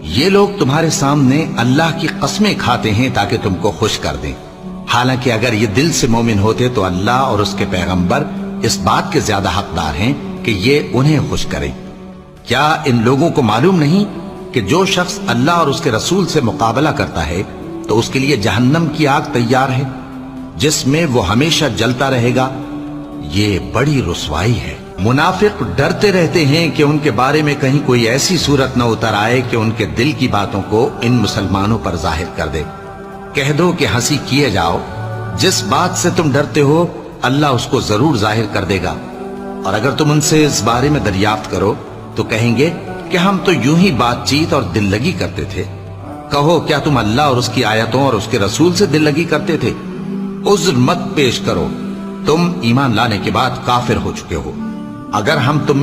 یہ لوگ تمہارے سامنے اللہ کی قسمیں کھاتے ہیں تاکہ تم کو خوش کر دیں، حالانکہ اگر یہ دل سے مومن ہوتے تو اللہ اور اس کے پیغمبر اس بات کے زیادہ حقدار ہیں کہ یہ انہیں خوش کریں۔ کیا ان لوگوں کو معلوم نہیں کہ جو شخص اللہ اور اس کے رسول سے مقابلہ کرتا ہے تو اس کے لیے جہنم کی آگ تیار ہے جس میں وہ ہمیشہ جلتا رہے گا، یہ بڑی رسوائی ہے۔ منافق ڈرتے رہتے ہیں کہ ان کے بارے میں کہیں کوئی ایسی صورت نہ اتر آئے کہ ان کے دل کی باتوں کو ان مسلمانوں پر ظاہر کر دے۔ کہہ دو کہ ہنسی کیے جاؤ، جس بات سے تم ڈرتے ہو اللہ اس کو ضرور ظاہر کر دے گا، اور اگر تم ان سے اس بارے میں دریافت کرو تو کہیں گے کہ ہم تو یوں ہی بات چیت اور دل لگی کرتے تھے۔ کہو کیا تم اللہ اور اس کی آیتوں اور اس کے رسول سے دل لگی کرتے تھے؟ عذر مت پیش کرو، تم ایمان لانے کے بعد کافر ہو چکے ہو۔ اگر ہم تم